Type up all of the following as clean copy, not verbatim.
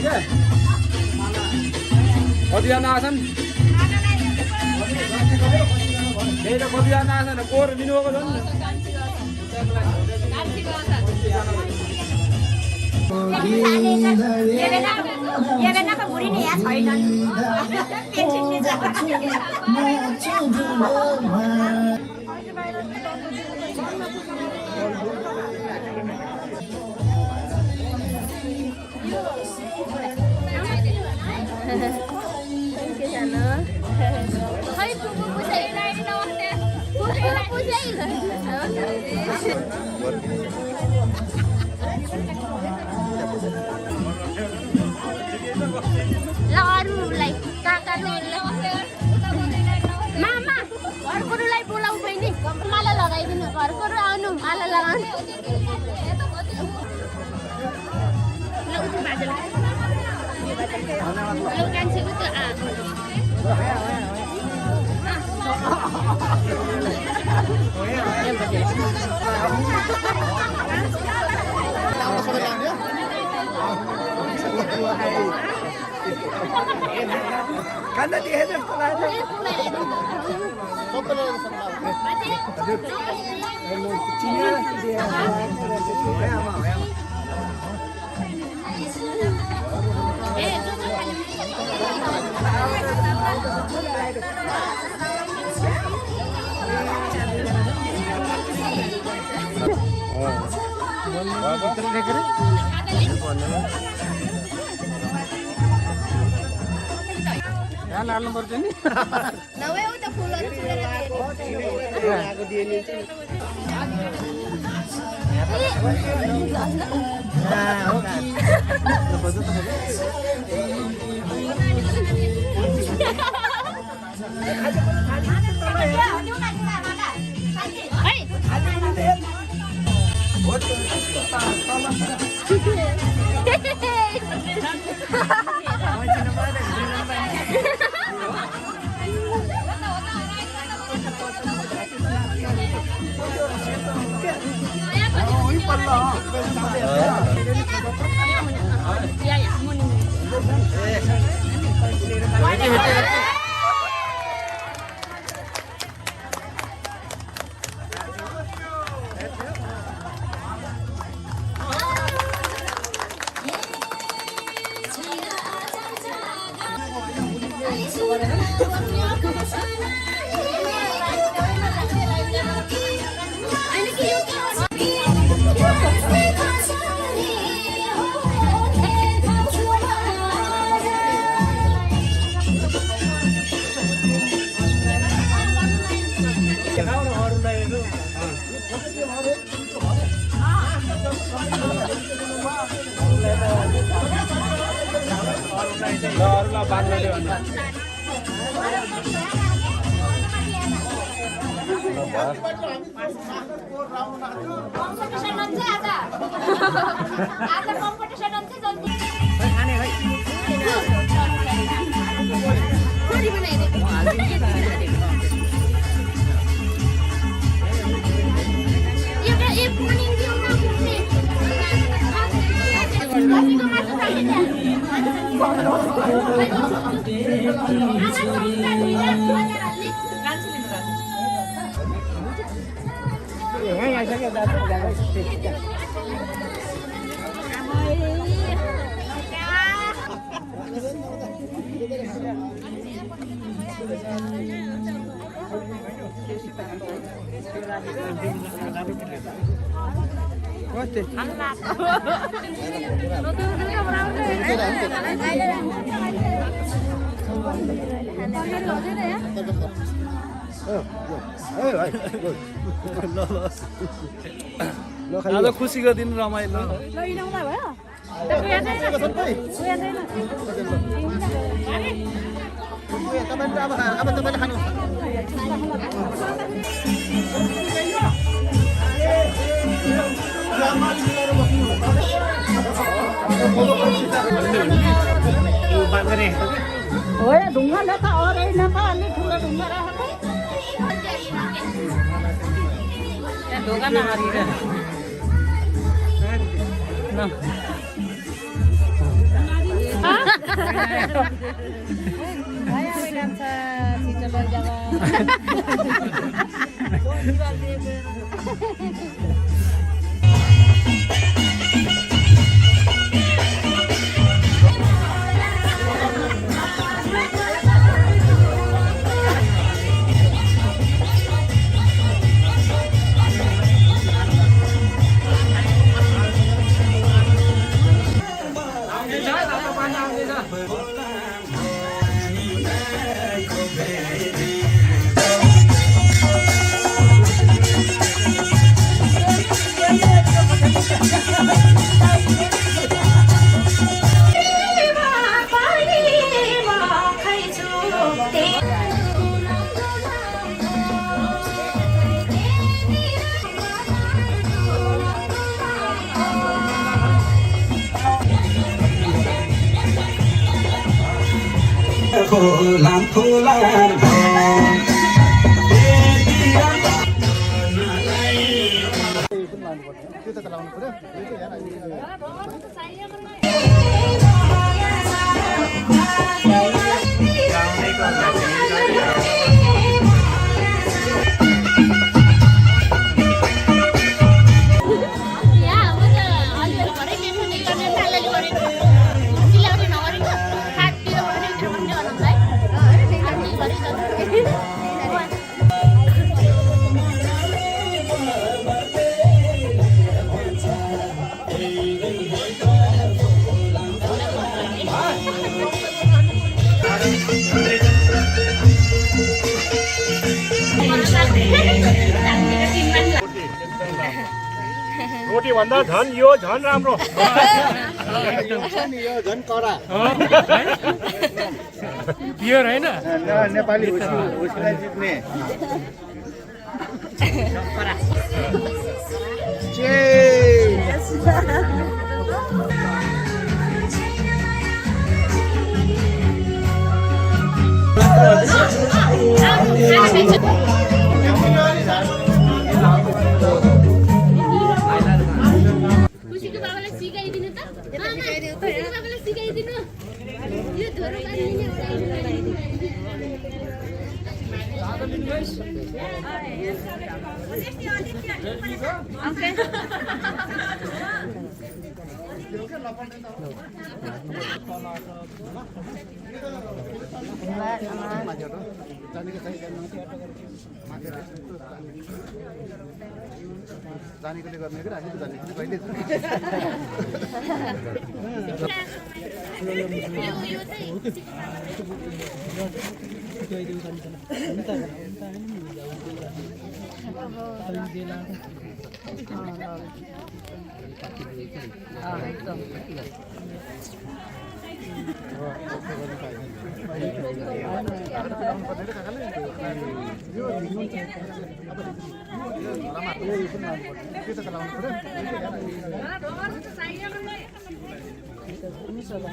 क्या कतिजना आछन् त्यही त कतिजना आछन् कोर दिनुभएको छ अरूलाई मामा घरकोलाई बोलाउ बहिनी माला लगाइदिनु घरकोहरू आउनु माला लगाउनु Karena dia ada sekolahnya. Ya lalu berjani. Nawe udah pulang Aku dia ni. Nah, oke. Lepas itu apa? आज खुसीको दिन रमाइलो हो या ढुङ्गा नखा अरे नखा अलि ठुलो ढुङ्गा राखेको ढोका नहारिरहेको न रोटी भन्दा झन् यो झन् राम्रो यो झन् कडा पियर हैन नेपाली उसलाई जित्ने खुसीको बाबालाई सिकाइदिनु त खुसीको बाबालाई सिकाइदिनु यो धोरो पानी जानेकोले गर्ने कि राखेको जानेकोले कहिले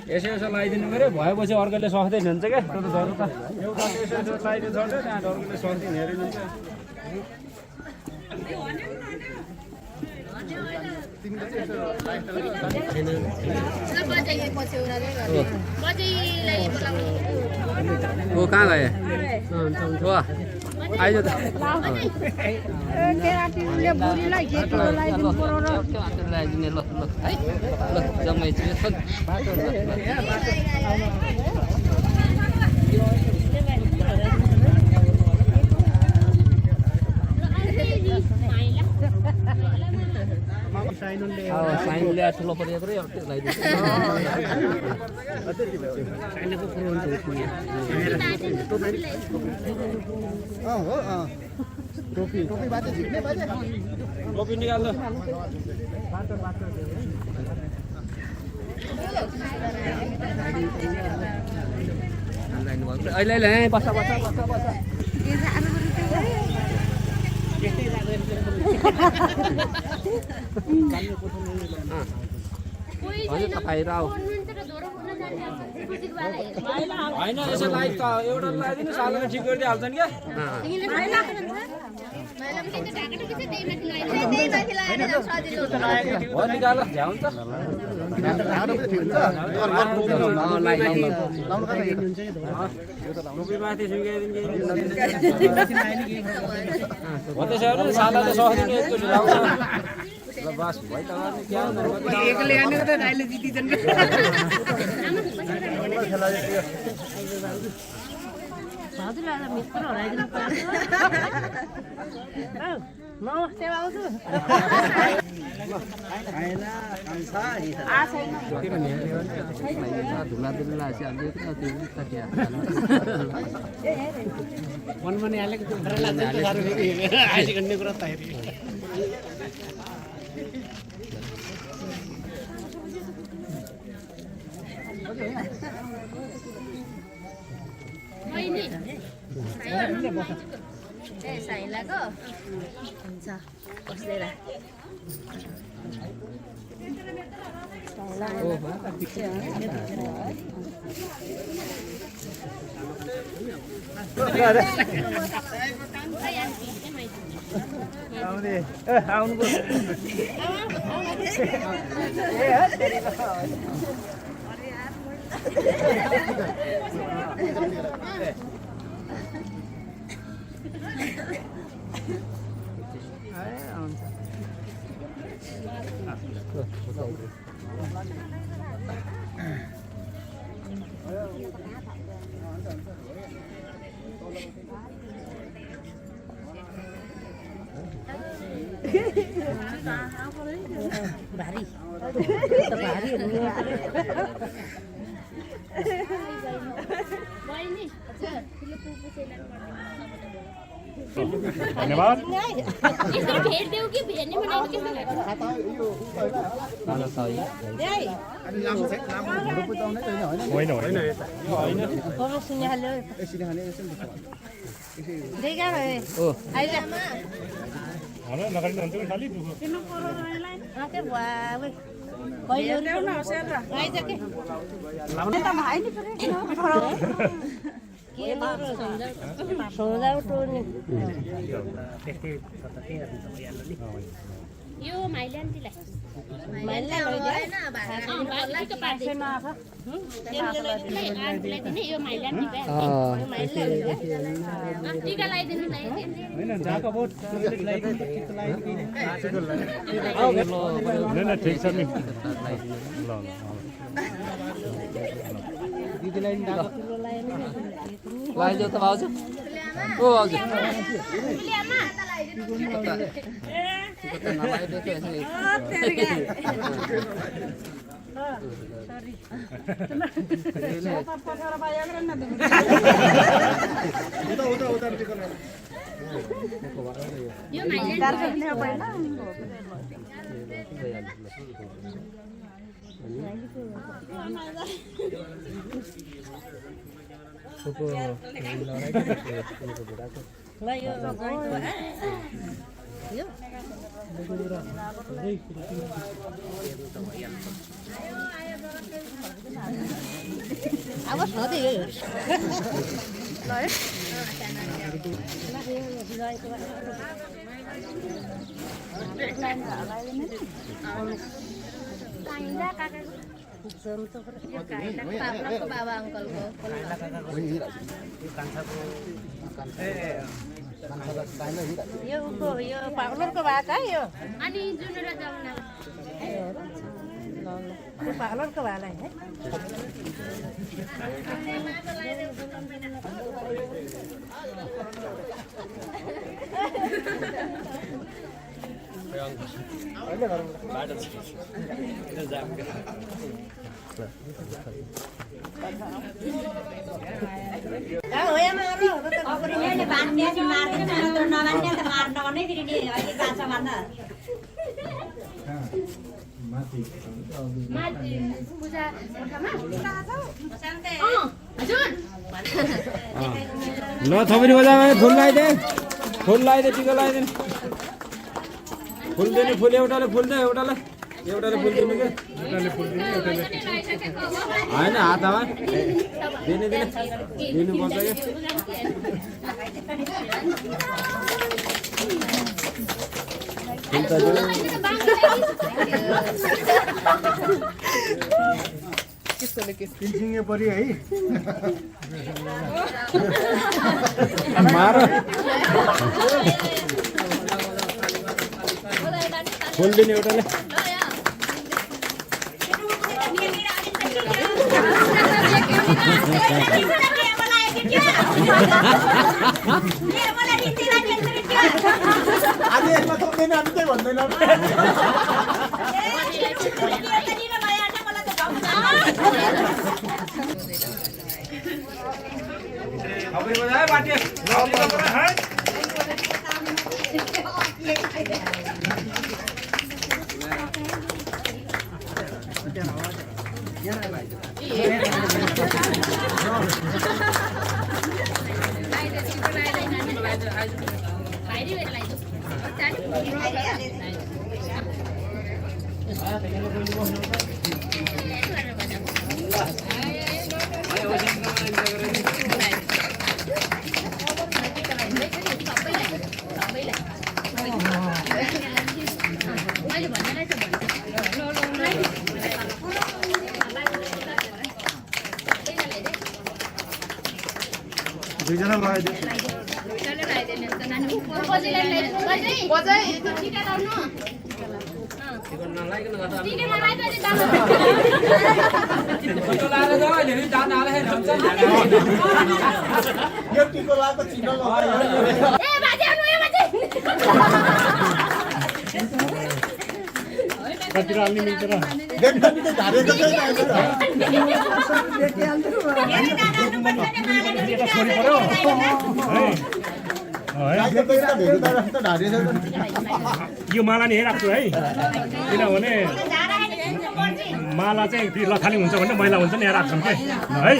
यसो यसो लगाइदिनु पऱ्यो भएपछि अर्कोले सक्दै हुन्छ क्या त्यो त झन् त एउटा यसो यसो लगाइदिनु झन् त्यहाँ अर्कोले सक्दै हेरि हुन्छ ओ कहाँ गए आइज त ल्याइदिने ल ल है ल जम्मै साइन ल्याएर ठुलो परेको रे लगाइदिन्छ टोपी टोपी बाजे झिक्ने बाजे टोपी निकाल ल अहिले अहिले बस्छ बस्छ बस्छ बस्छ होइन यसो लाइट त एउटा लगाइदिनु सालमा ठिक गरिदिइहाल्छ नि क्या निकाल झ्याउ हुन्छ ढाडो पनि ठिक हुन्छ लाउनु पर्ने टोपीमाथि सुकाइदिन्छ हो त्यसो भने सादाले सक्दिने एकचोटि लाउँछ ल बस भाइ त क्या एकले आनेको त राईले जितिछन् हजुरलाई मित्र हराइदिनु पर्छ नमस्ते बाबु धुला धुला मनमा नि हालेको त्यो खरा लाग्छ त साह्रो फेरि आइस गर्ने कुरा त हेरि साइलाको हुन्छ बस्दै रा भारी भारी धन्यवाद भेट देऊ कि भेट्ने बनाउनु के होइन यो माइल्यान्डीलाई यो माइल्यान्डी टिका लगाइदिनु ठिक छ नि लगाइदियो त भाउजू ओ हजुर नलाइदिएको यसरी यो माइल्यान्डी Awas nanti ya. बाबा अङ्कलको यो पार्लरको भएको है यो अनि जुन र जमुना पार्लरको भाला है ल थपरी बजामा फुल लगाइदे टिका लगाइदे फुल दिने फुल एउटाले फुल दे एउटाले फुल दिनु के होइन हातमा दिनुपर्छ के किनसिङे पऱ्यो है मार खोलिदिने एउटाले आज यसमा थप्दैन हामी चाहिँ भन्दैनौँ दुईजना लगाइदियो यो टिको लगाएको चिनो कति राख्ने मिल्छ र देखि त झारेको यो माला नि हेरिराख्छु है किनभने माला चाहिँ फेरि लथालिङ हुन्छ भने मैला हुन्छ नि यहाँ राख्छौँ के है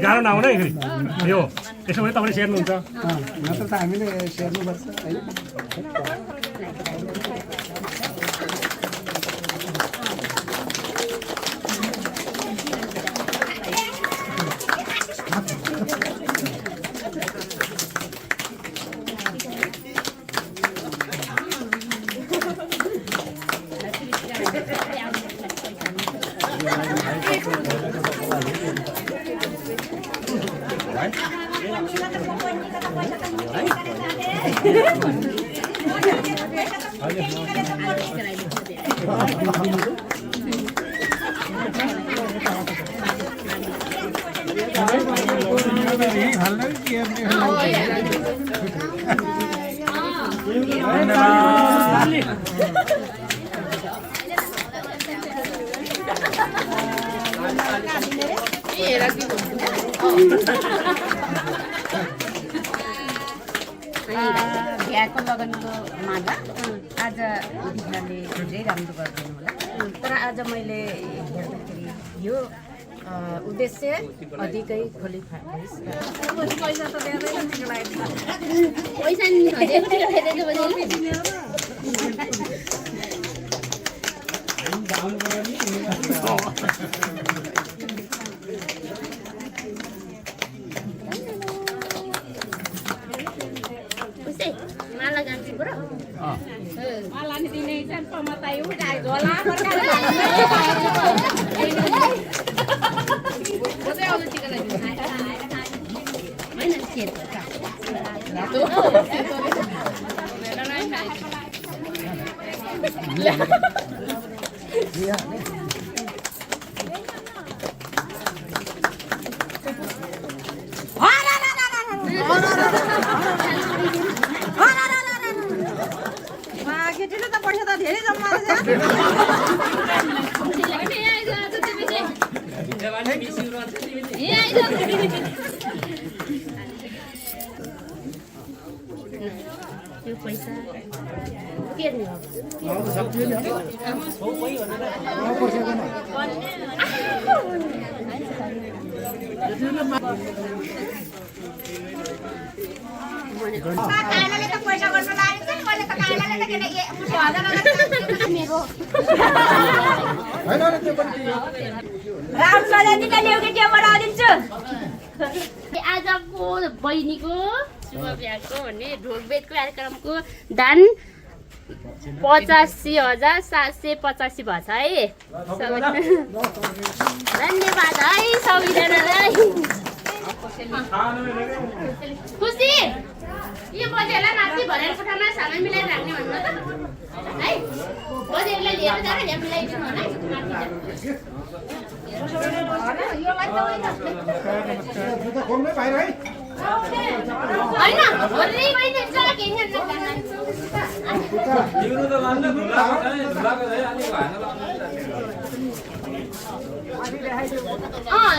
गाह्रो नआउनु है फेरि यो त्यसो भने तपाईँले सेर्नुहुन्छ नत्र त हामीले सेर्नुपर्छ है बिहाको लगनको माला आज दिदीले धेरै राम्रो गरिदिनु होला तर आज मैले हेर्दाखेरि यो उद्देश्य अधिकै खोली पैसा त दिँदैन पैसा नि माला गान्छु बरो माला नि दिने चाहिँ पमताइ उडाइ झोला केटीले त पैसा त धेरै जम्मा पैसा के काइलाले त पैसा गर्न लाग्छ मैले त काइलाले त किन मेरो हैन हैन त्यो पनि राम सजातीका ल्याउके के बनाइदिन्छु आजको बहिनीको शुभ बिहाको भन्ने ढोकबेदको कार्यक्रमको दान 85,785 भएछ है धन्यवाद है सबैजनालाई खुसी यो बजेहरूलाई माथि भरेर कोठामा सामान मिलाएर राख्ने भन्नु त है बजेहरूलाई लिएर जाएर यहाँ मिलाइदिनु होला होइन भोलि मैले जग्गा किन्न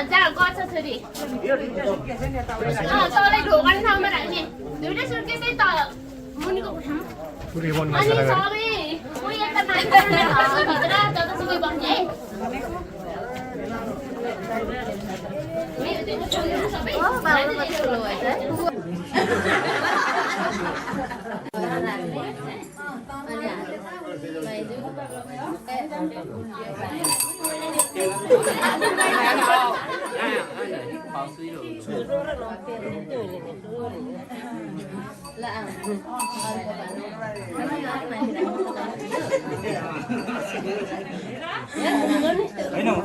जा गर्छ छोरी तलै ढोकाने ठाउँमा राख्ने दुईवटा सुर्केसै त मुनिको कोठामा अनि सबै कोही यता मान्छे भित्र जतासुकै बस्ने है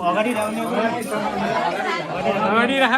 अगाडि राख्ने अगाडि राख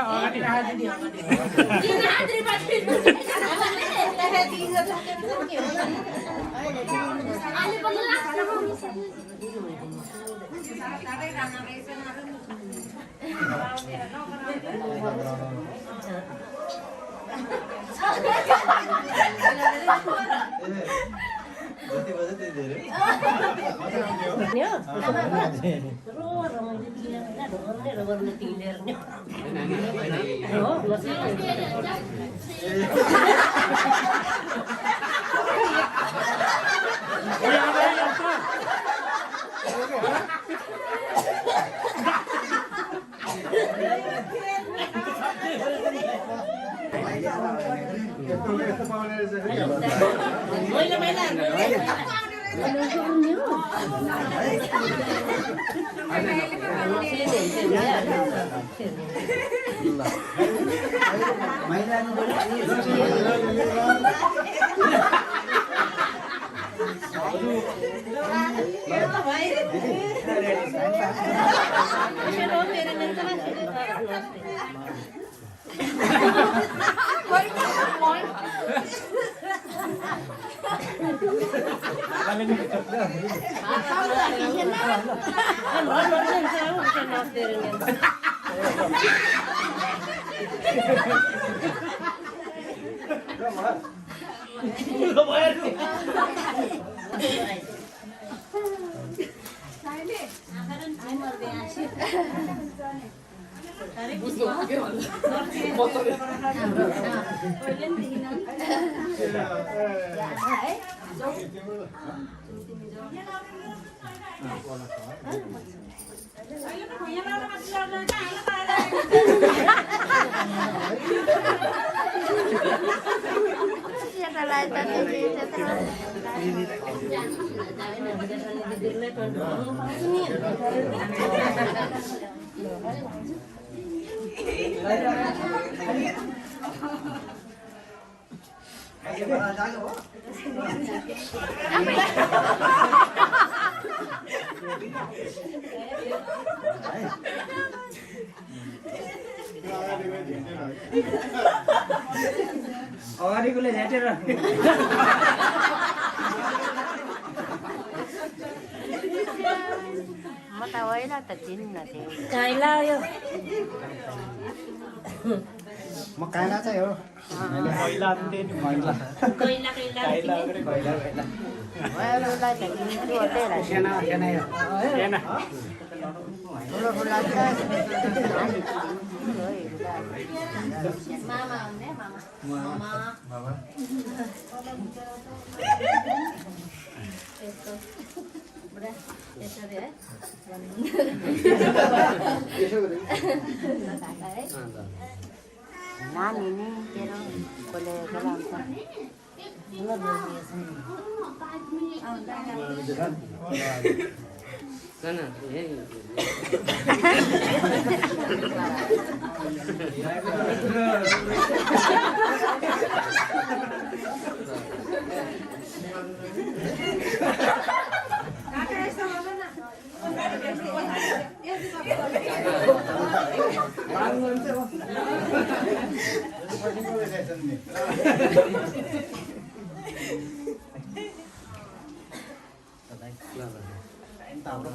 अगाडिकोले झ्याटेर म त होइन त चिन्न थिएँ काइला यो म काइला चाहिँ हो पहिला महिला कैला कैला उहाँहरूलाई त किन्छु होटै सेना सेना हो ठुलो ठुलो मामा हुने मामा मामा बुढा यसरी है नानी नि तेरो कसले गराउँछ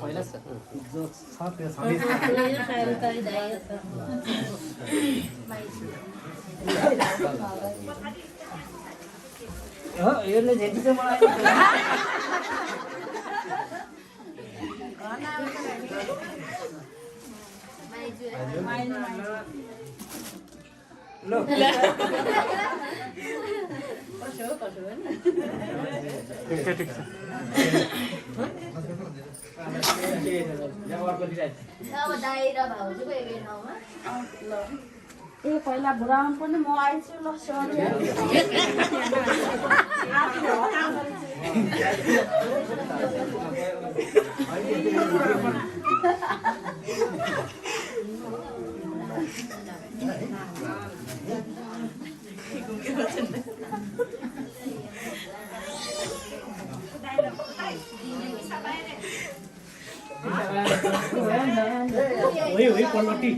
पहिला छ जो छ त्यो छँदै हो यसले झेटी चाहिँ मलाई ए पहिला बुढामा पनि म आइछु ल सरी वही पल्लोटी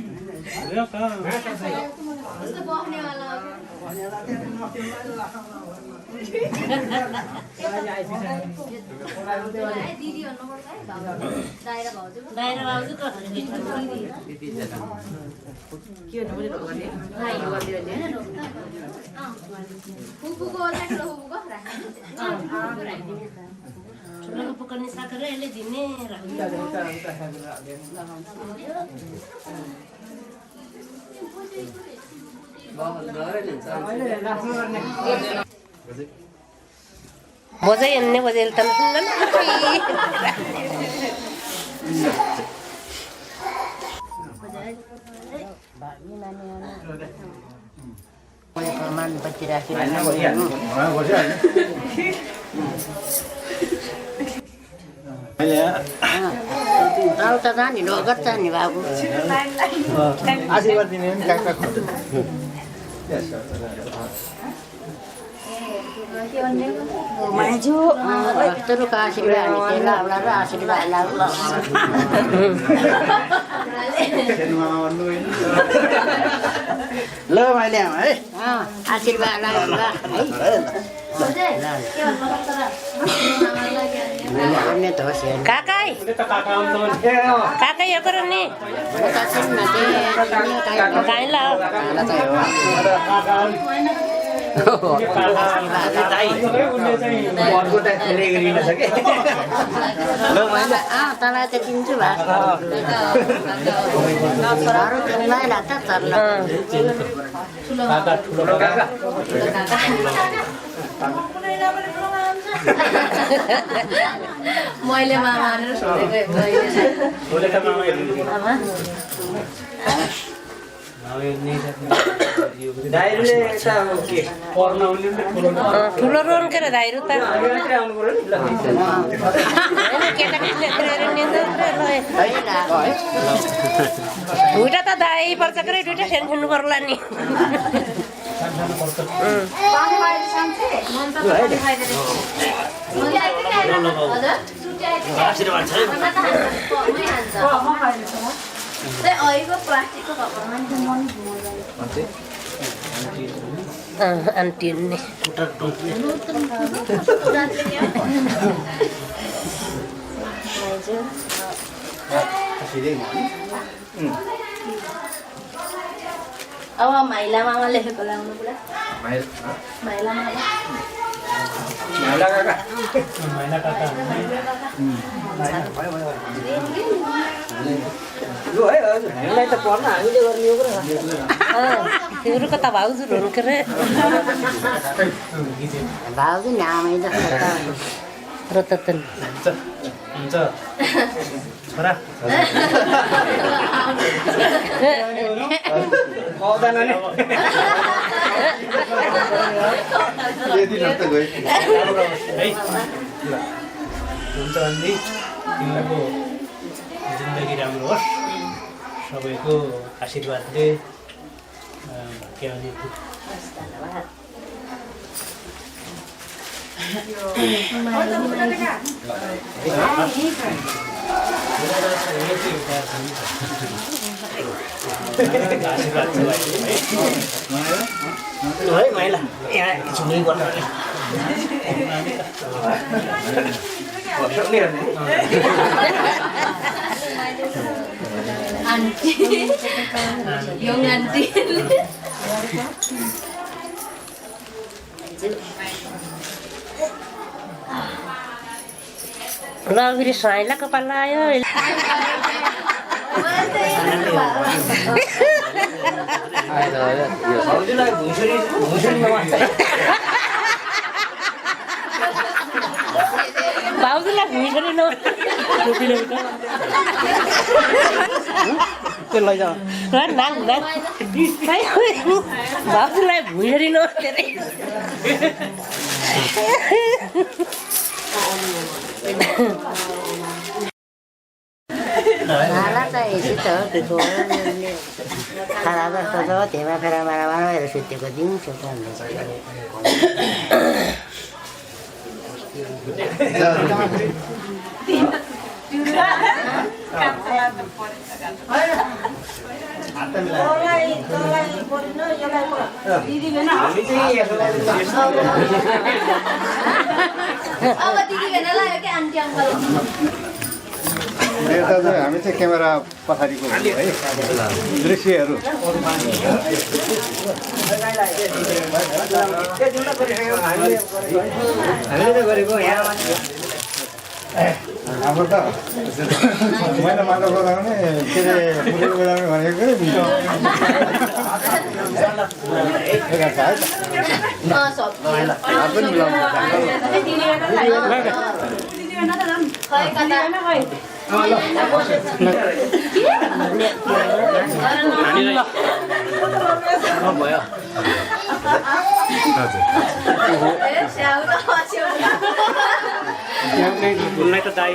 ठुलोको पकाउने साकेर यसले दिने बजाइ एन्ने बजाइ त प्रमाण बची राउटा जाने रगत जाने बाबु आशीर्वाद दिने पनि काका माइजू भक्तहरूको आशीर्वाद लाउला र आशीर्वाद लाउला ल मैले है आशीर्वाद लाउला काकाई काकाई यो करो नि काई ला तँलाई त दिन्छु मैले मामा ठुलो रोन के दाइरो त दुईटा त दाइ पर्छ के दुईटा खेल खेल्नु पर्ला नि आन्टी नि अब माइला मामा लेखेको लाउनु पुरा माइला मामा तिम्रो कता भाउजू हुनु के रे भाउजू नामै जस्तो रतन हुन्छ छोरा आउँदैन नि हुन्छ अनि तिमीहरूको जिन्दगी राम्रो होस् सबैको आशीर्वादले के भने है माइला यहाँ छुनै गर्नु Anti. Yung anti. ल फेरि साइला कपाल आयो भाउजूलाई भुइँसरी न भाउजूलाई भुइँसरी न Malah saya itu itu kalau berfoto tema para harus itu keding coba. अब दिदी भेना लाग्यो के आन्टी अङ्कल हामी चाहिँ क्यामेरा पछाडिको है दृश्यहरू हाम्रो त मैले माटो बजाउने के अरे फुटबल बजाउने भनेको उनलाई त दाइ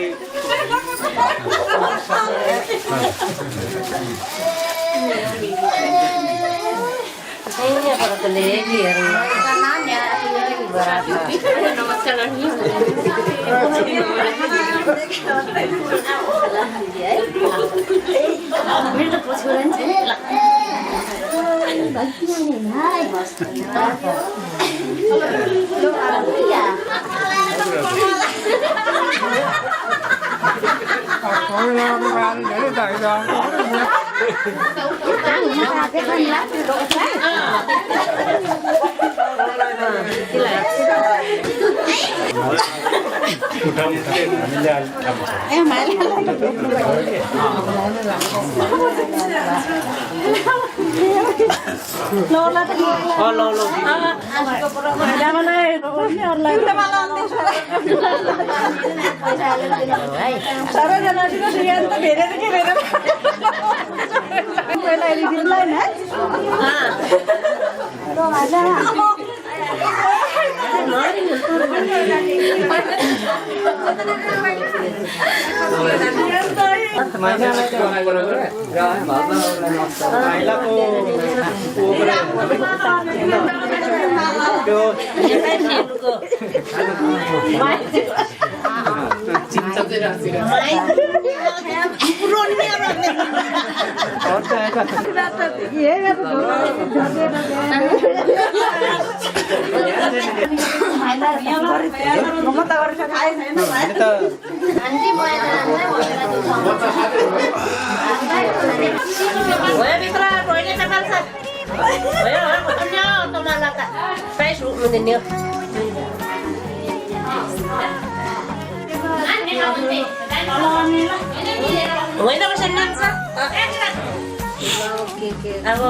अब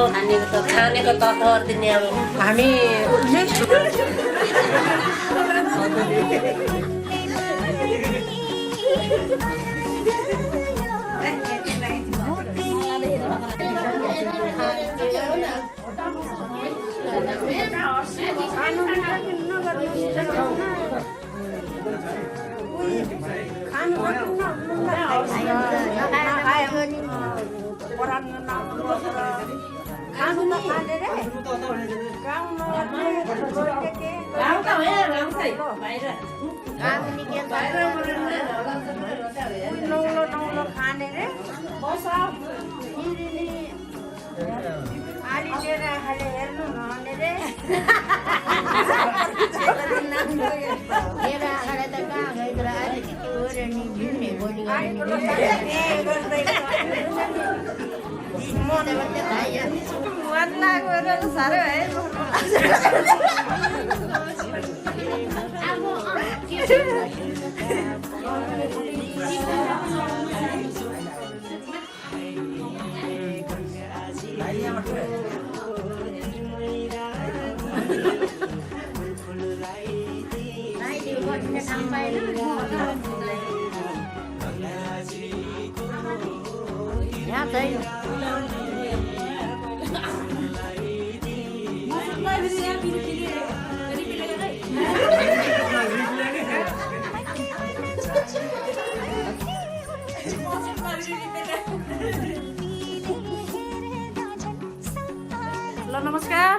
खानेको तथ्यहरू दिने अब हामी नमस्कार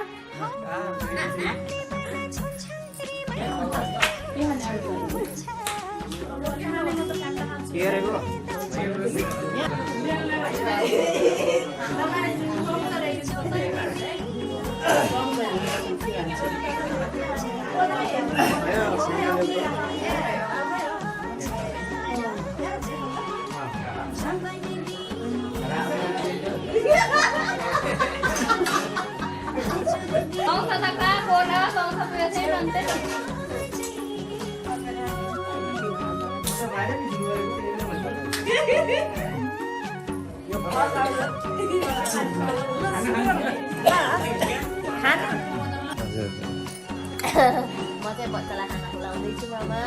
म चाहिँ बच्चालाई खाना खुलाउँदैछु मामा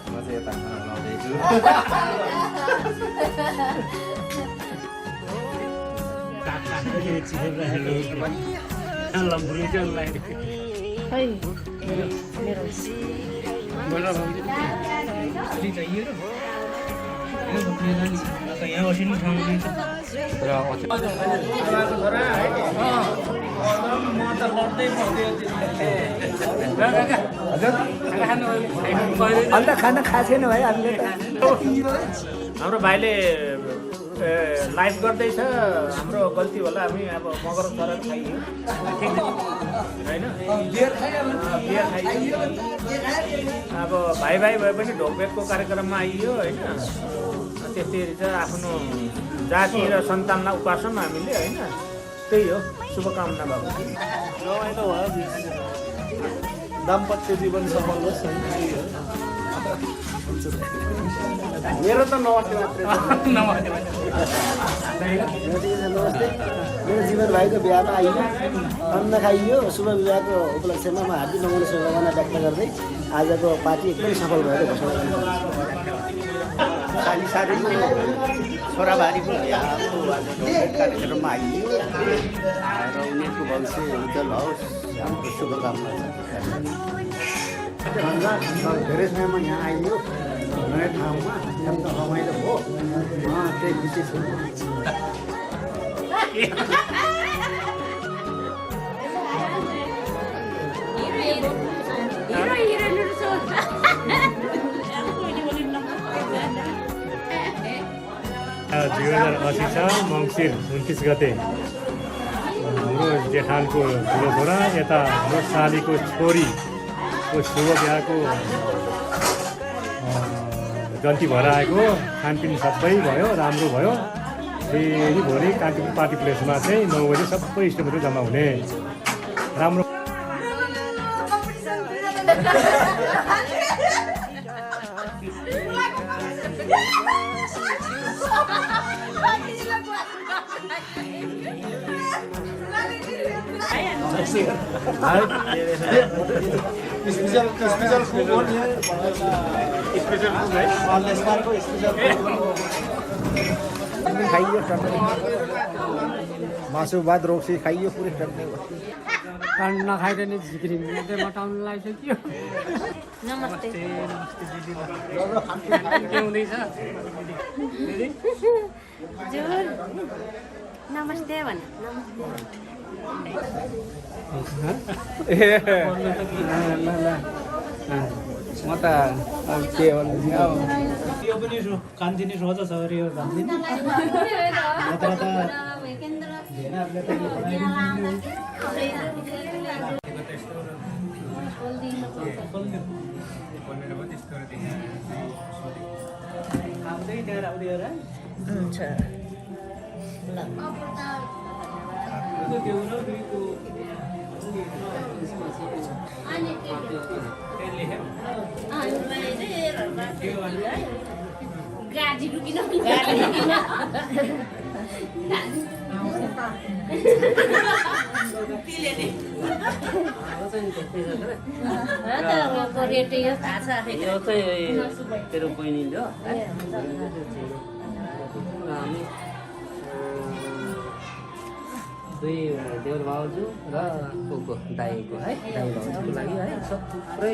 म चाहिँ यता खाना लाउँदैछु अन्त खाना खाएको छैन भाइ हामीले हाम्रो भाइले लाइभ गर्दैछ हाम्रो गल्ती होला हामी अब मगर तर खाइयो होइन बियर खाइयो अब भाइ भाइ भए पनि ढोकबेकको कार्यक्रममा आइयो होइन त्यसरी चाहिँ आफ्नो जाति र सन्तानलाई उपासौँ हामीले होइन त्यही हो शुभकामना भएको रमाइलो भयो दाम्पत्य जीवन सफल होस् मेरो त नमस्ते मात्रै नमस्ते मेरो जीवन भाइको बिहामा आइयो अन्न खाइयो शुभ विवाहको उपलक्ष्यमा म हार्दिक नमन शुभकामना व्यक्त गर्दै आजको पार्टी एकदम सफल भएर घोषणा गर्छु साली साथीको छोराबारीको बिहाको आज कार्यक्रममा आइयो र उनीहरूको भविष्य उज्जवल होस् हाम्रो शुभकामना छ धेरै समयमा यहाँ आइयो नयाँ ठाउँमा एकदम रमाइलो भयो त्यही खुसी छु जीवन असिस मङ्सिर 29 गते हाम्रो जेठानको ठुलो छोरा यता हाम्रो सालीको छोरीको शुभ बिहाको जन्ती भएर आएको खानपिन सबै भयो राम्रो भयो फेरि भोलि कान्तिपुर पार्टी प्लेसमा चाहिँ 9 बजे सबै स्टाफहरू जम्मा हुने राम्रो स्पेशल फुड हो नि स्पेशल फुड है नेसनलको स्पेशल फुड खाइयो मासु भात रोक्सी खाइयो पुरै टक्कै खाना नखाएर नि झिक्री मात्रै मटाउनु लागिसक्यो नमस्ते के हुँदैछ नमस्ते भन्नु नमस्ते म त अब के भन्नु अब यो पनि कान्तिनी सोच छ अरे यो कान्तिनी नत्र त धेरैहरूले त यो आउँदै त्यहाँ आउँदै र हुन्छ गाडी रुकिन यो चाहिँ तेरो बहिनी हो हामी दुई देवर भाउजू र को दाईको है दाई भाउजूको लागि है थुप्रै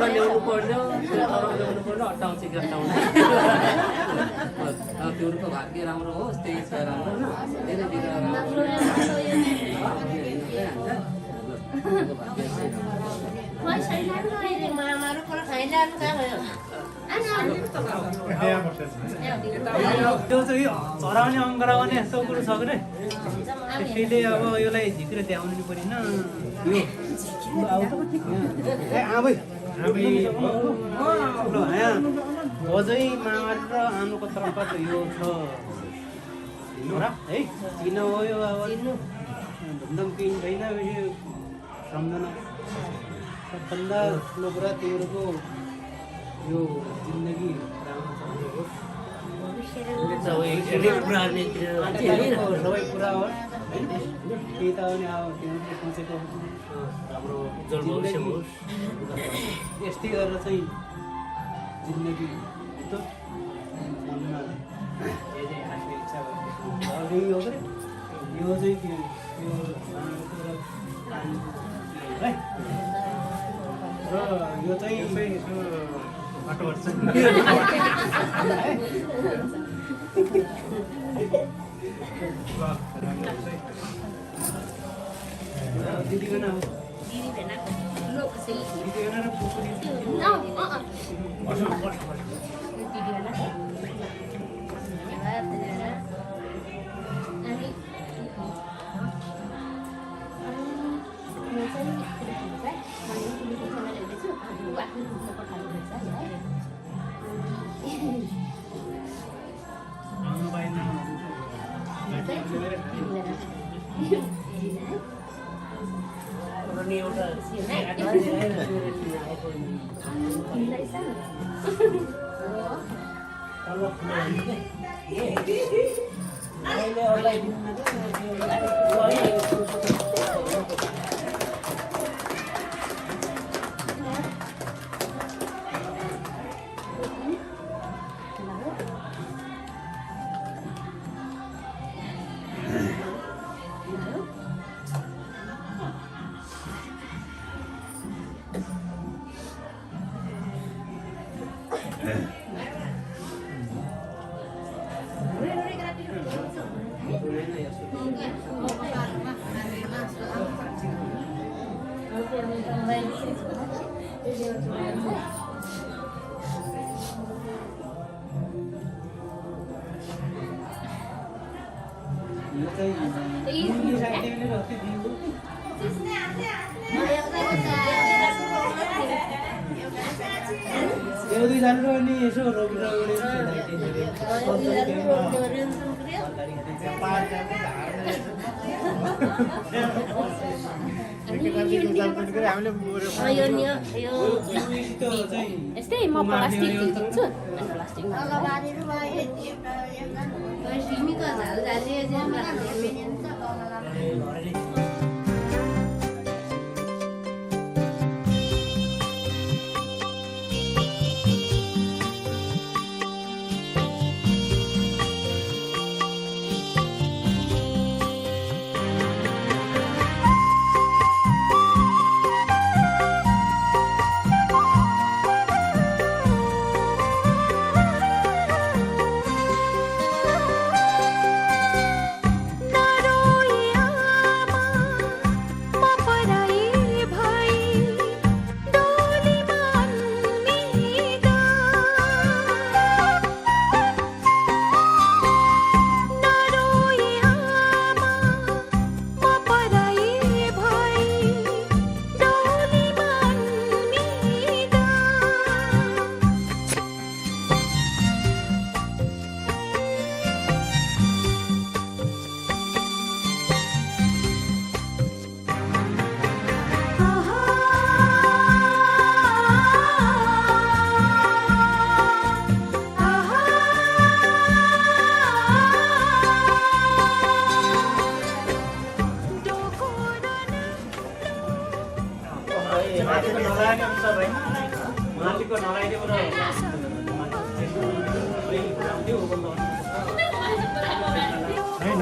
ल्याउनु पर्यो ल्याउनु पर्यो अट्टाउँछ कि अट्टाउँछ त्योहरूको भाग्य राम्रो होस् त्यही छ राम्रो धेरै धेरै राम्रो त्यो चाहिँ चराउने अङ्गराउने यस्तो कुरो छ भने त्यसैले अब यसलाई झिकेर द्याउनु नि परेन अझै मामार र आनुको तर्फबाट यो छ है किन हो यो अब धुमधाम केही छैन सम्झना सबभन्दा ठुलो कुरा तिमीहरूको यो जिन्दगी राम्रो होस् सबै कुरा हो त्यही त अनि अब तिमीहरूले सोचेको हाम्रो भविष्य होस् यस्तै गरेर चाहिँ जिन्दगी मनमा जे जे आफ्नो इच्छा भएको यो हो यो चाहिँ त्यो है र यो चाहिँ बाटो गर्छ दिदीको नाम एउटै जानु अनि यसो यस्तै म प्लास्टिक दिन्छु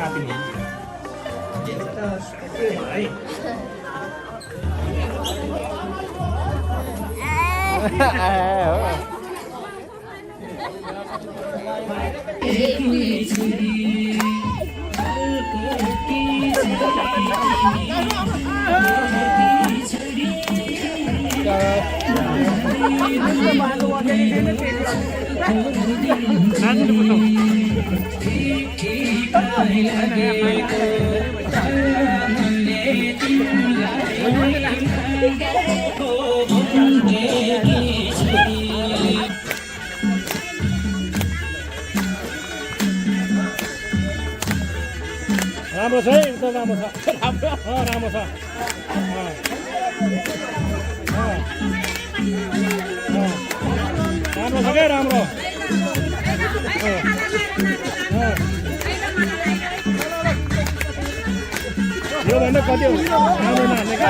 नातिनी है राम्रो छ है एकदम राम्रो छ राम्रो छ राम्रो छ क्या राम्रो यो भन्दा कति राम्रो नहाल्ने क्या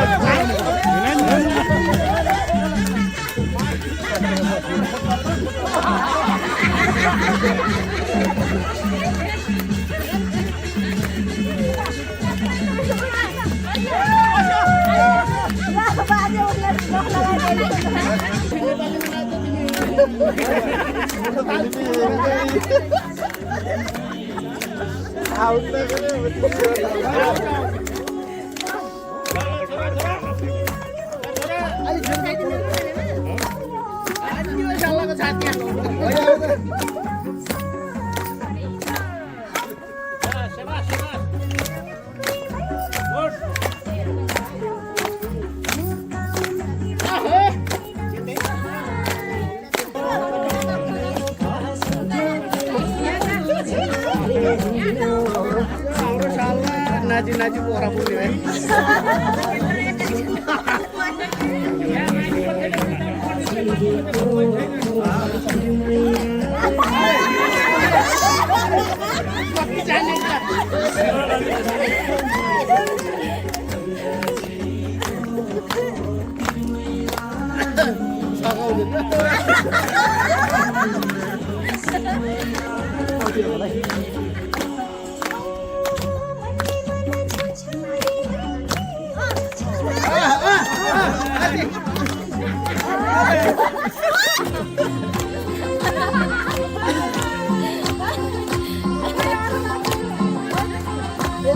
नाची पोरा पुग्ने है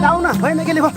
जाऊ न होइन के भयो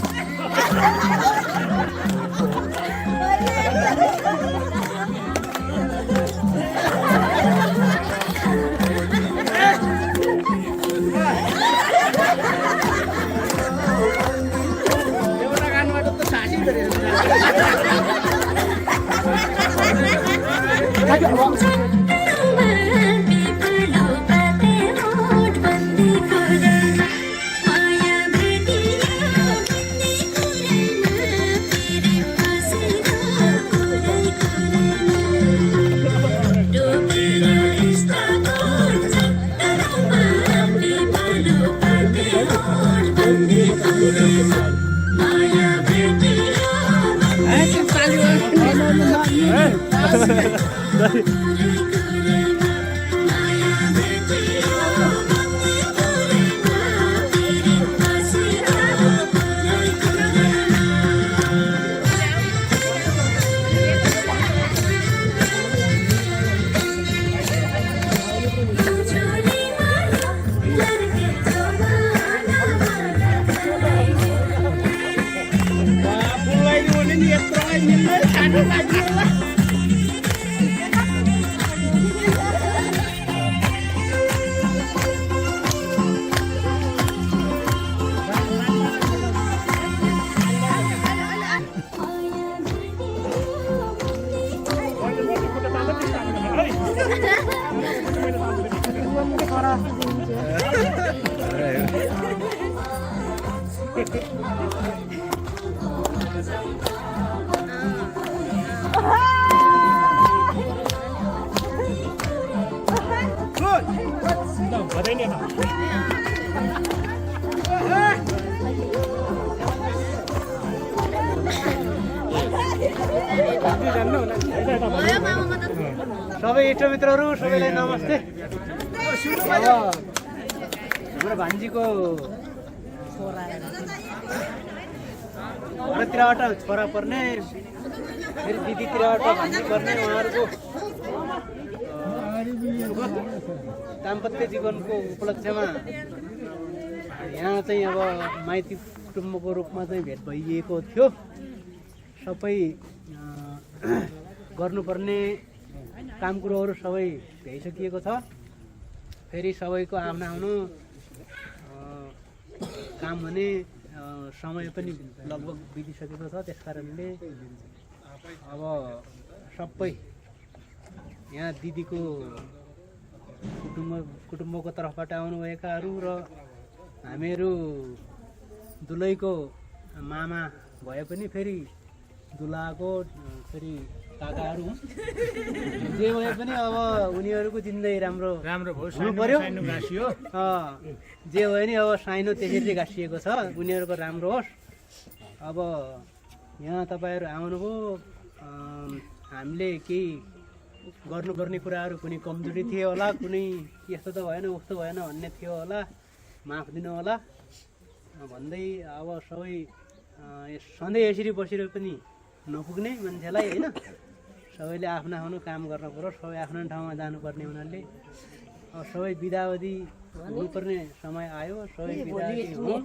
सबै इष्टमित्रहरू सबैलाई नमस्ते। अब हाम्रो भान्जीको घरतिरबाट छोरा पर्ने फेरि दिदीतिरबाट भन्ने पर्ने उहाँहरूको दाम्पत्य जीवनको उपलक्ष्यमा यहाँ चाहिँ अब माइती कुटुम्बको रूपमा चाहिँ भेट भइएको थियो। सबै गर्नुपर्ने काम कुरोहरू सबै भइसकिएको छ। फेरि सबैको आफ्नो आफ्नो काम हुने समय पनि लगभग बितिसकेको छ। त्यस कारणले अब सबै यहाँ दिदीको कुटुम्बको तर्फबाट आउनुभएकाहरू र हामीहरू दुलैको मामा भए पनि फेरि दुलाको फेरि काकाहरू जे भए पनि अब उनीहरूको जिन्दगी राम्रो हुनु पर्यो। जे भयो नि अब साइनो त्यसरी गाँसिएको छ, उनीहरूको राम्रो होस्। अब यहाँ तपाईँहरू आउनुभयो, हामीले केही गर्नुपर्ने कुराहरू कुनै कमजोरी थियो होला, कुनै यस्तो त भएन उस्तो भएन भन्ने थियो होला, माफ दिनु होला भन्दै अब सबै सधैँ यसरी बसेर पनि नपुग्ने मान्छेलाई होइन, सबैले आफ्नो आफ्नो काम गर्न पर्यो, सबै आफ्नो ठाउँमा जानुपर्ने हुनाले अब सबै बिदावधी हुनुपर्ने समय आयो। सबै बिदावधी हुँ।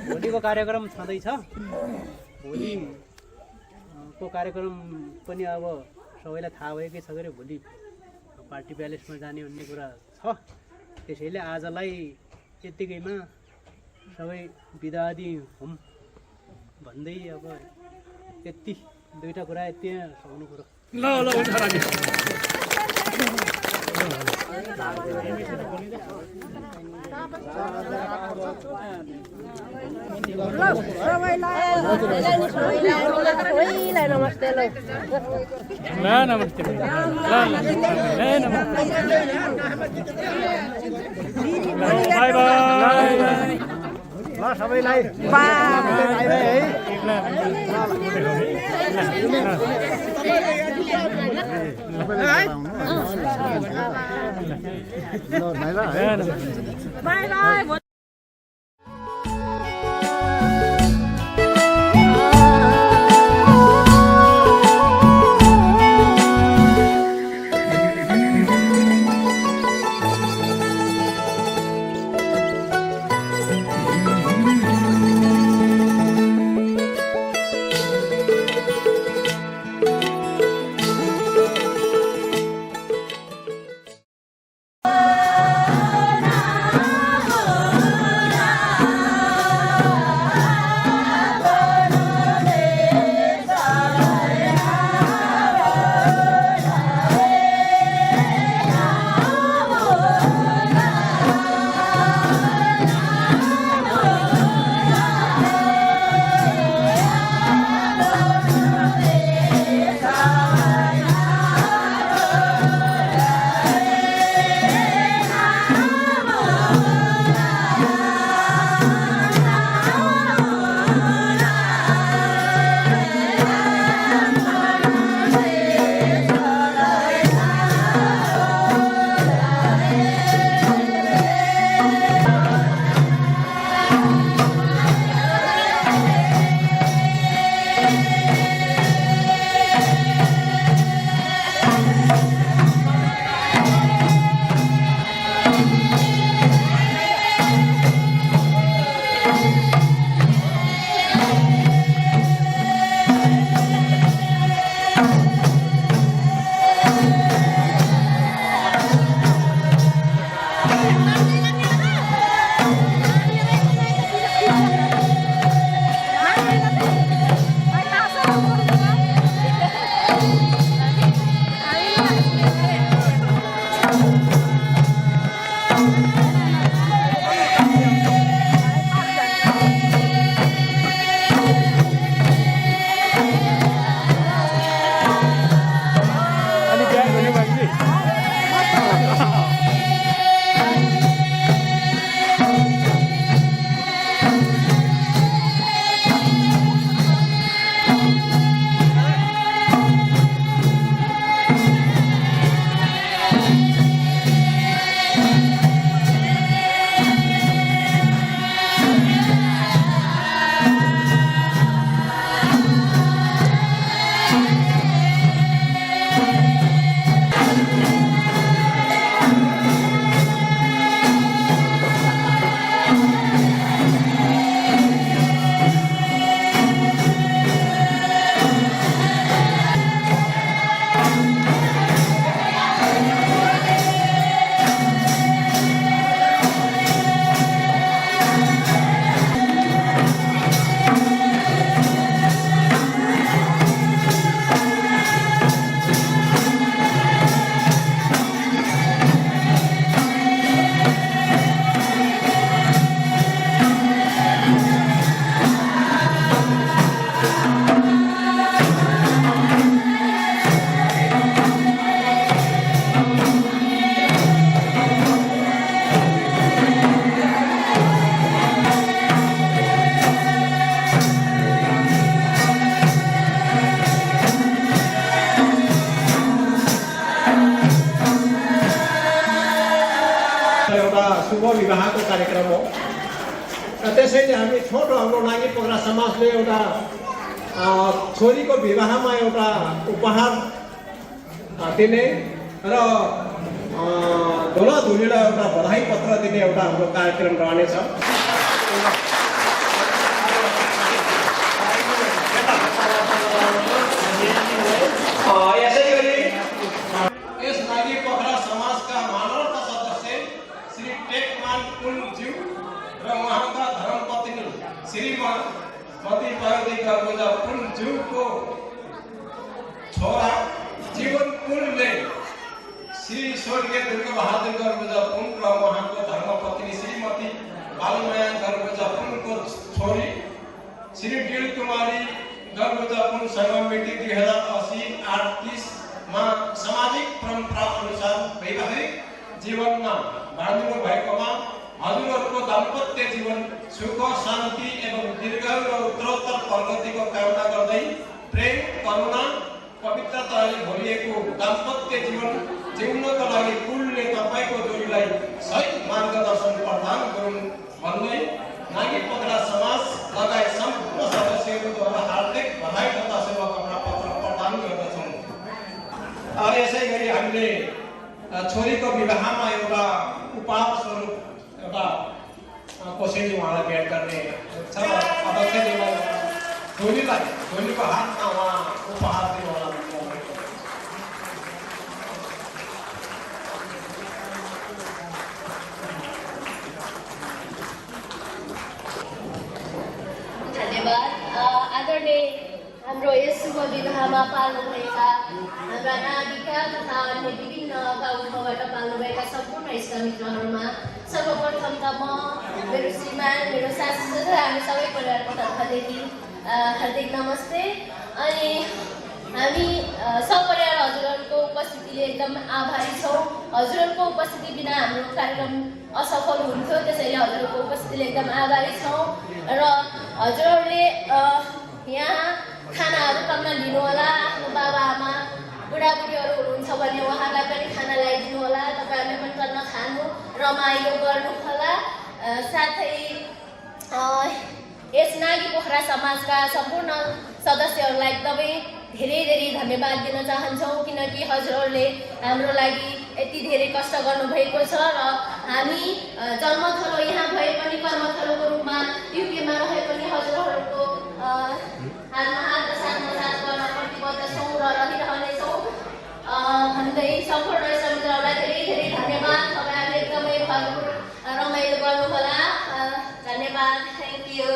भोलिको कार्यक्रम छँदैछ। भोलिको कार्यक्रम पनि अब सबैलाई थाहा भएकै छ गरे भोलि पार्टी प्यालेसमा जाने भन्ने कुरा छ। त्यसैले आजलाई यत्तिकैमा सबै बिदावधी हौँ भन्दै अब यति दुईवटा कुरा यति सक्नु पर्यो। नमस्ते बाई बाई ल सबैलाई बाई बाई। एउटा शुभ विवाहको कार्यक्रम हो र त्यसैले हामी छोटो हाम्रो नागी पोखरा समाजले एउटा छोरीको विवाहमा एउटा उपहार दिने र धुलाधुलीलाई एउटा बधाई पत्र दिने एउटा हाम्रो कार्यक्रम रहनेछ। यसै गरी यस नागी पोखरा समाजका मानवता सदस्य श्री टेकमान कुलज्यू र उहाँका धर्मपत्नी श्रीमती प्रगति गर्बुजा कुलज्यूको छोरा जीवन कुलले श्री स्वर्गीय दुर्गाबहादुर गर्बुजा पुन र उहाँको धर्मपत्नी श्रीमती बालुमाया गर्बुजा पुनको छोरी श्री डिल कुमारी गर्बुजा पुनसँग मिति 2080-38मा सामाजिक परम्परा अनुसार वैवाहिक जीवनमा बाँधिनु भएकोमा हजुरहरूको दाम्पत्य जीवन सुख शान्ति एवं दीर्घायु र उत्तरोत्तर प्रगतिको कामना गर्दै प्रेम करुणा पवित्रताले भरिएको दाम्पत्य जीवन जिउनका लागि कुलले तपाईँको जोडीलाई सही मार्गदर्शन प्रदान गरून् भन्दै नागी पोखरा समाज लगायत सम्पूर्ण सदस्यहरूद्वारा हार्दिक बधाई तथा शुभकामना पत्र प्रदान गर्दछौँ। यसै गरी हामीले छोरीको विवाहमा एउटा उपहार स्वरूप एउटा कोसेली उहाँलाई भेट गर्ने छ। अध्यक्षज्यूलाई छोरीको हातमा उहाँ उपहार दिनु होला। धन्यवाद। आदरणीय हाम्रो यस शुभ विवाहमा पाल्नुभएका हाम्रा नागरिका तथा अन्य विभिन्न गाउँठाउँबाट पाल्नुभएका सम्पूर्ण इष्टमित्रहरूमा सर्वप्रथम त म मेरो श्रीमान मेरो सासू तथा हामी सबै परिवारको तर्फदेखि हार्दिक नमस्ते। अनि हामी सपरिवार हजुरहरूको उपस्थितिले एकदम आभारी छौँ। हजुरहरूको उपस्थिति बिना हाम्रो कार्यक्रम असफल हुन्थ्यो, त्यसैले हजुरहरूको उपस्थितिले एकदम आभारी छौँ। र हजुरहरूले यहाँ खानाहरू टन्न लिनु होला। आफ्नो बाबा आमा बुढाबुढीहरू हुनुहुन्छ भने उहाँलाई पनि खाना ल्याइदिनु होला। तपाईँहरूले पनि टन्न खानु रमाइलो गर्नु होला। साथै यस नागी पोखरा समाजका सम्पूर्ण सदस्यहरूलाई एकदमै धेरै धेरै धन्यवाद दिन चाहन्छौँ, किनकि हजुरहरूले हाम्रो लागि यति धेरै कष्ट गर्नुभएको छ। र हामी जन्मथलो यहाँ भए पनि कर्मथलोको रूपमा युकेमा रहे पनि हजुरहरूको हातमा हात र साथमा साथ गर्न प्रतिबद्ध छौँ र रहिरहनेछौँ भन्दै सम्पूर्ण इष्टमित्रहरूलाई धेरै धेरै धन्यवाद। तपाईँहरूले एकदमै भरपुर रमाइलो गर्नुहोला। धन्यवाद। Thank you.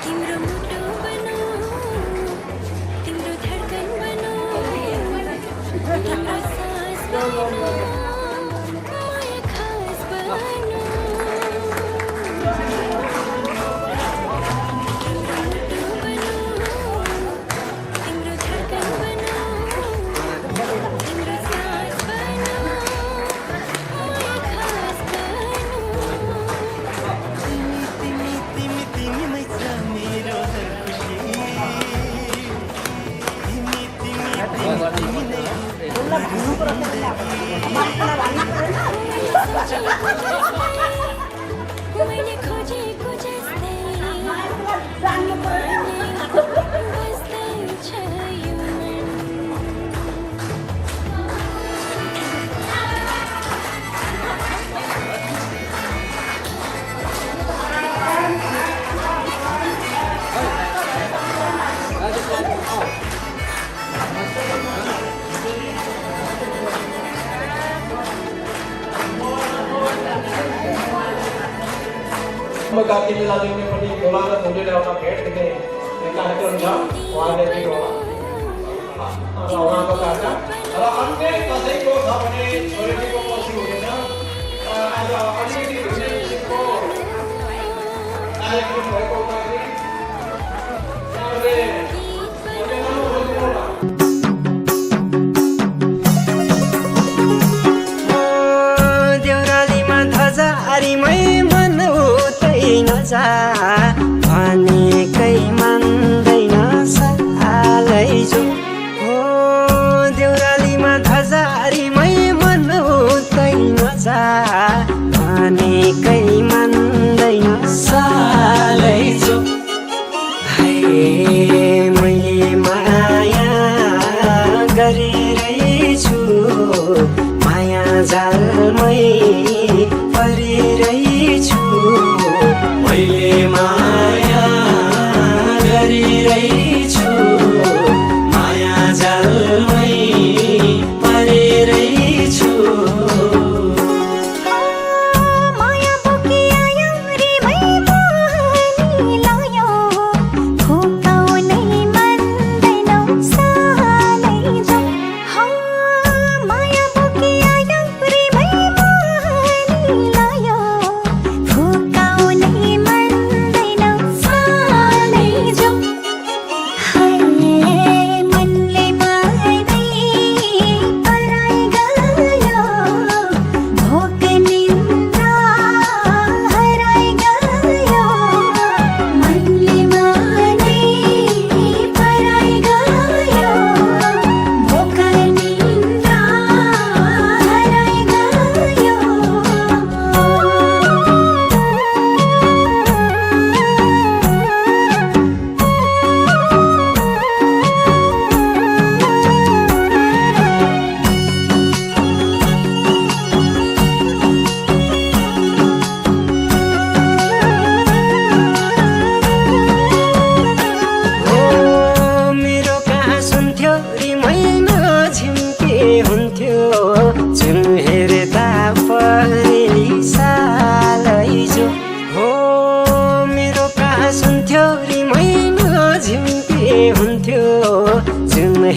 तिम्रो मुटु बनो, तिम्रो धडकन बनो, तिम्रो सास बनो, माया खास बनो। गर्नु मैले खोजेको जस्तै बस्दैछ यो मन। गाती लालिने पनि गोला र फुलेर एउटा भेट दिने कार्यक्रम छ उहाँले दिनु होला र उहाँको कार्य र अन्य कसैको छ भने छोरीको पछि हुँदैन आज अलिकति भिन्नै किसिमको कार्यक्रम भएको हुँदाखेरि देउरालीमा ध्वजा आरीमै मन उतै नजा भनेकै मान्दैन सालै जो हो देउरालीमा ध्वजा आरीमै मन उतै नजा भनेकै मान्दैन सालै जो मैले माया गरेरै छु माया जालमै परिरै छु मैले माया गरिरै छु माया जालमै परिरै छु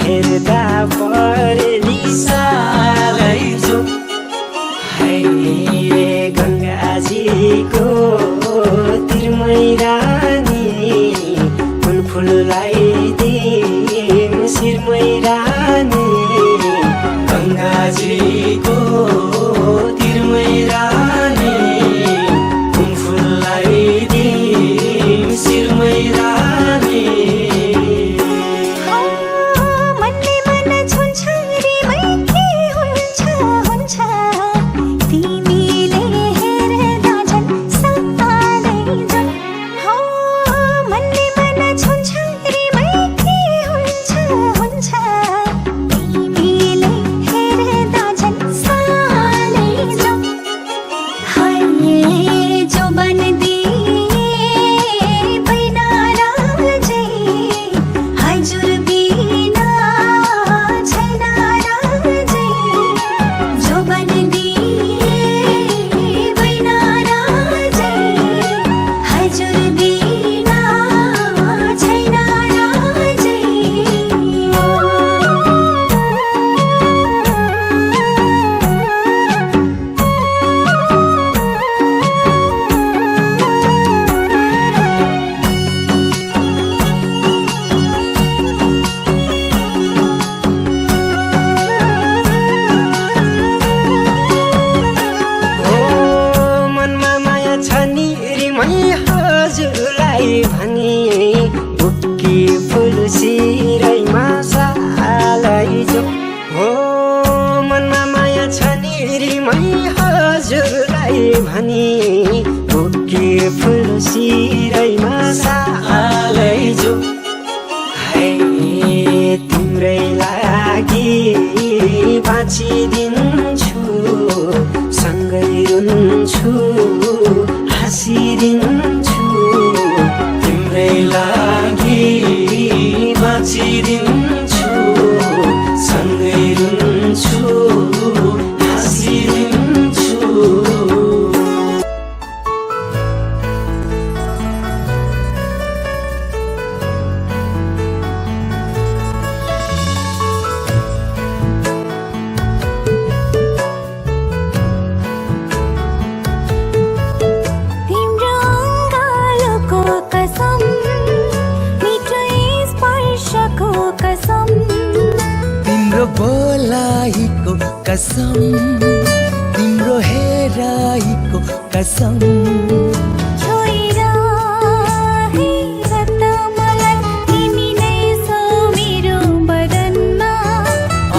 हेर्दा परेली सालै जो गङ्गाजीको तिरमै रानी कुन फुललाई दिम शिरमै रानी गङ्गाजीको तिरमै रानी कुन फुललाई दिम शिरमै रानी मनले मन छुन्छ रे मै के अनि बुके फुल सिरैमा सालैजु है तिम्रै लागि बाँचिदिन्छु सँगै रुन्छु हाँसिदिन्छु तिम्रै लागि बाँचिदिन्छु सँगै रुन्छु हाँसिदिन्छु तिम्रो अङ्गालोको कसम मिठो स्पर्शको कसम तिम्रो बोलाइको कसम तिम्रो हेराइको कसम छोएर हेर त मलाई तिमी नै छौ मेरो बदनमा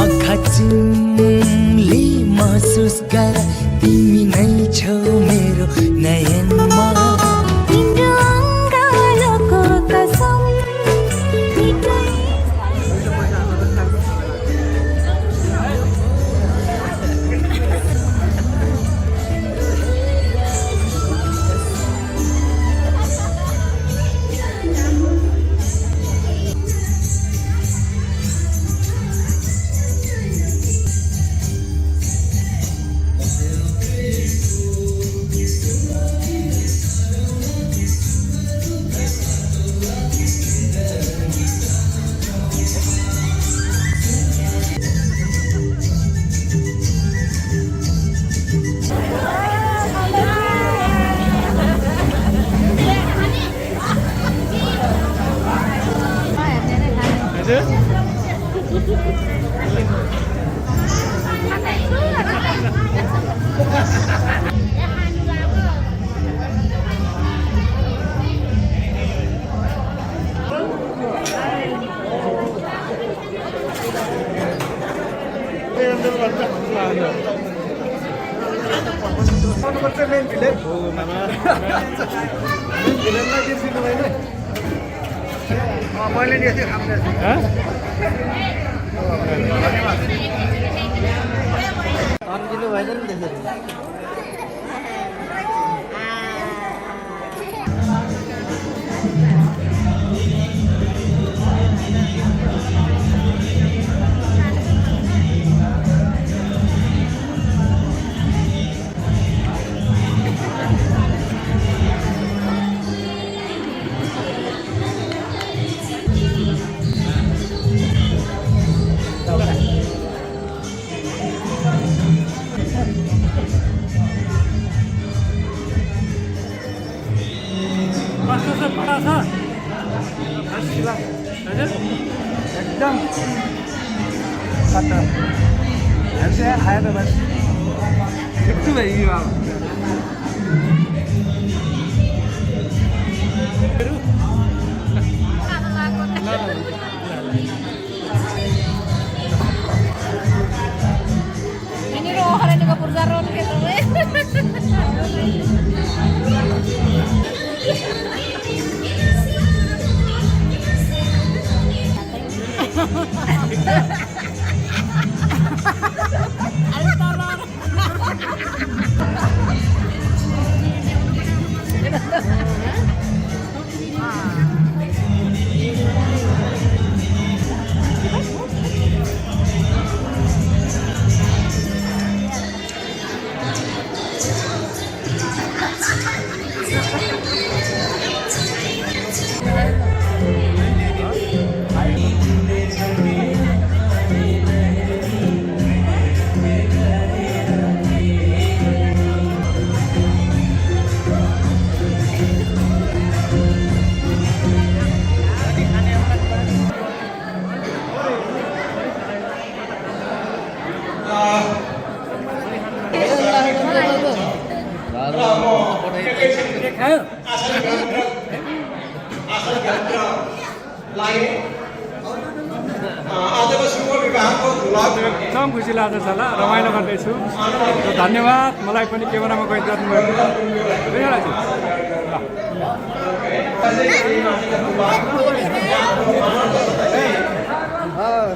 आँखा चिम्ली महसुस गर तिमी नै छौ मेरो नयनमा तिम्रो अङ्गालोको कसम मिठो एकदम खतरा ऐसे खाया था बस कितनी भाई ini rohan ini kapur zaron gitu आजको शुभ विवाहको एकदम खुसी लाग्छ ल रमाइलो गर्दैछु धन्यवाद मलाई पनि क्यामेरामा कैद गर्नुभएको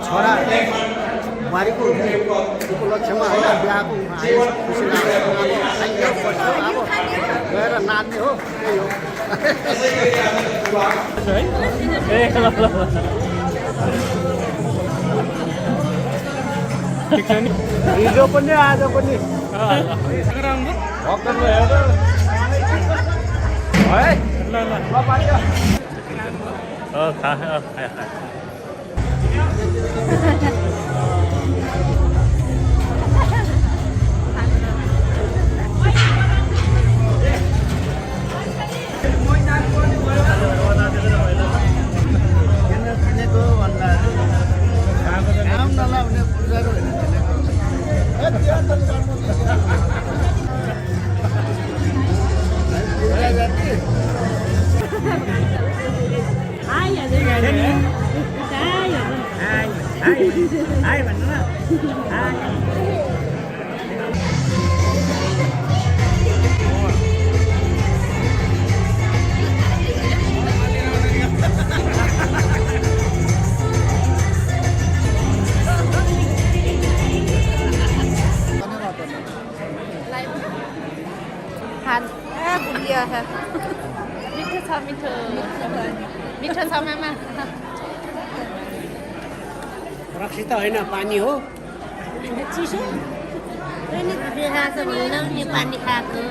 छोरा बुहारीको उपलक्ष्यमा होइन बिहाको खुसी लाग्छ अब गएर नाच्ने हो त्यही हो हिजो पनि आज पनि रक्सी त होइन पानी हो चिसो पानी खाएको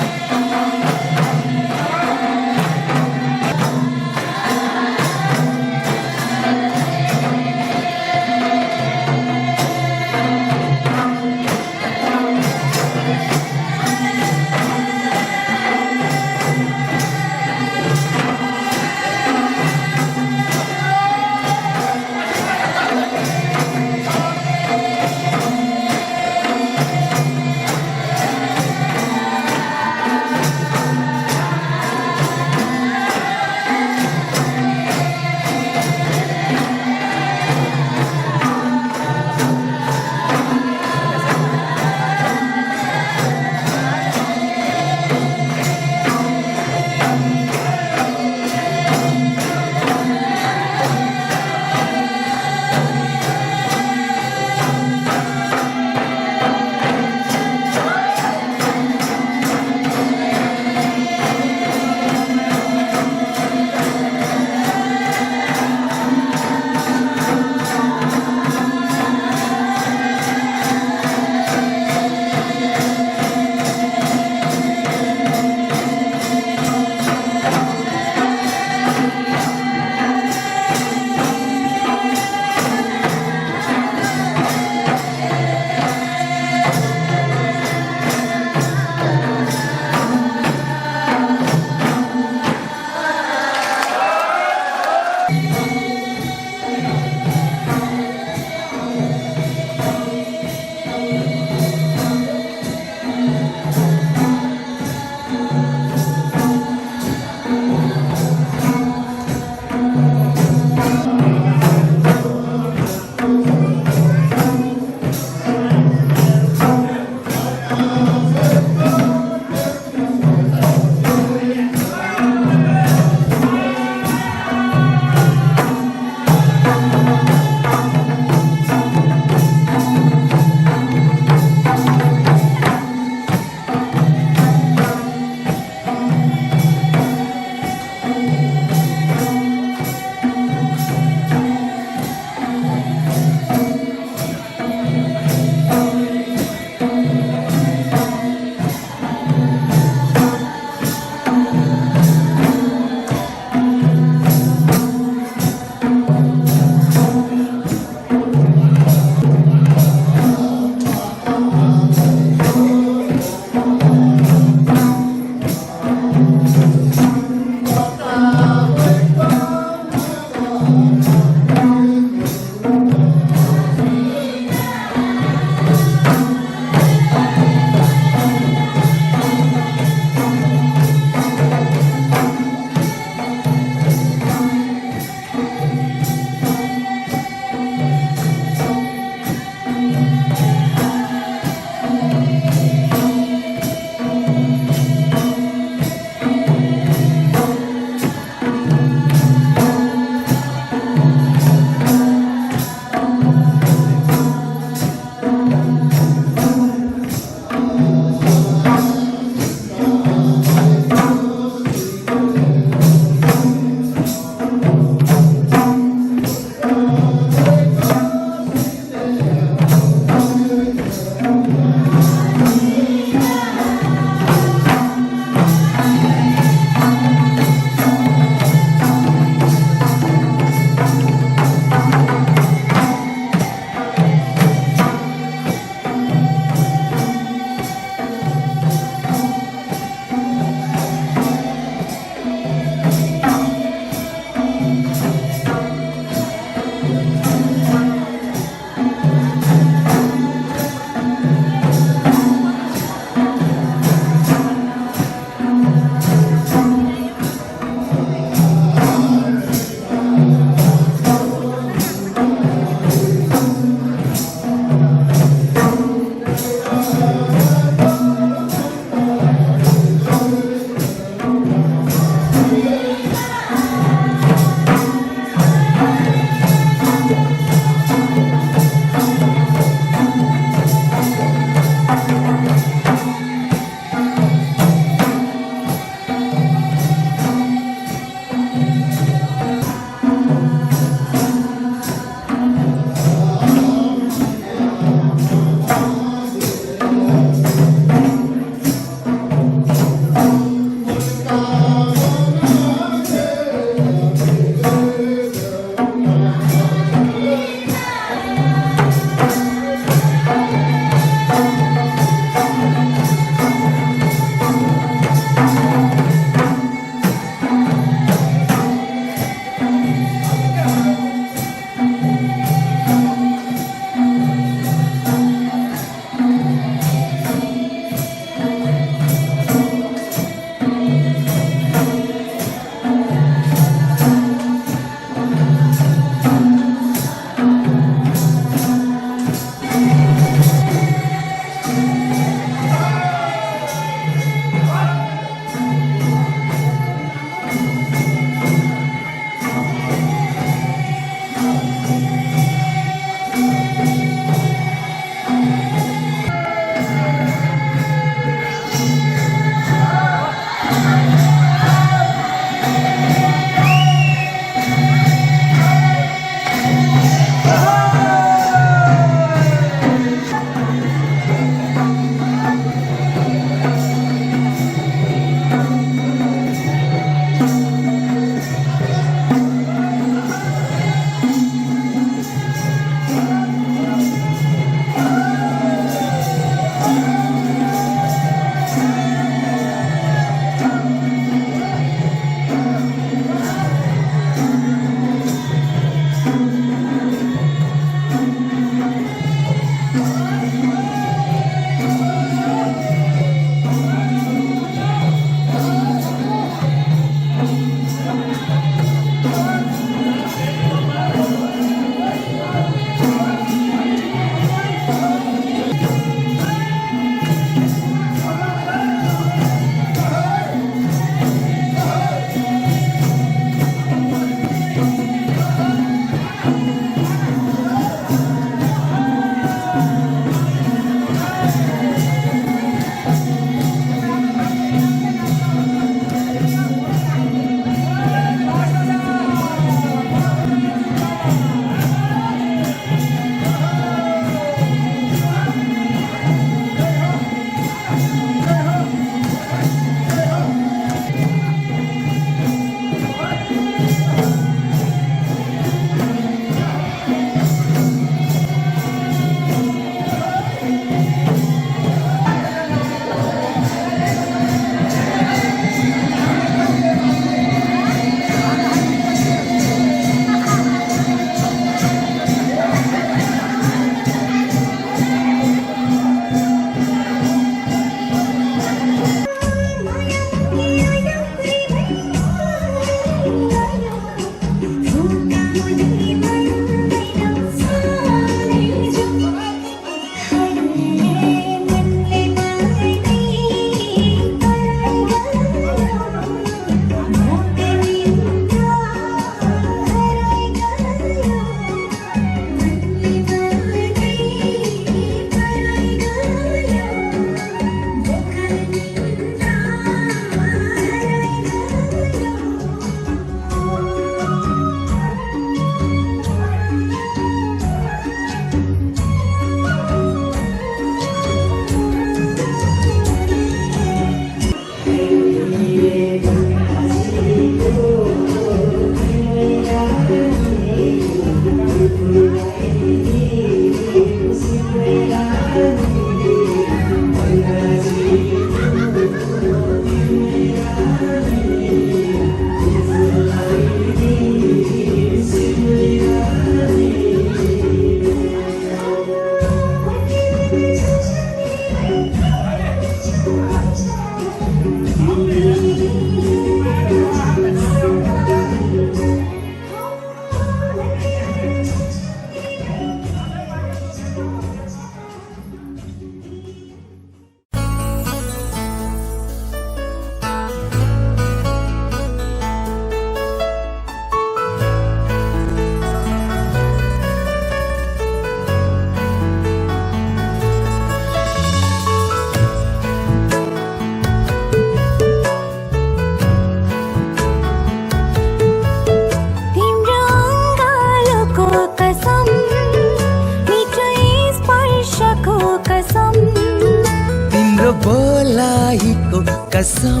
बोलाइको कसम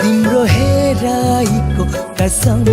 तिम्रो हेराइको कसम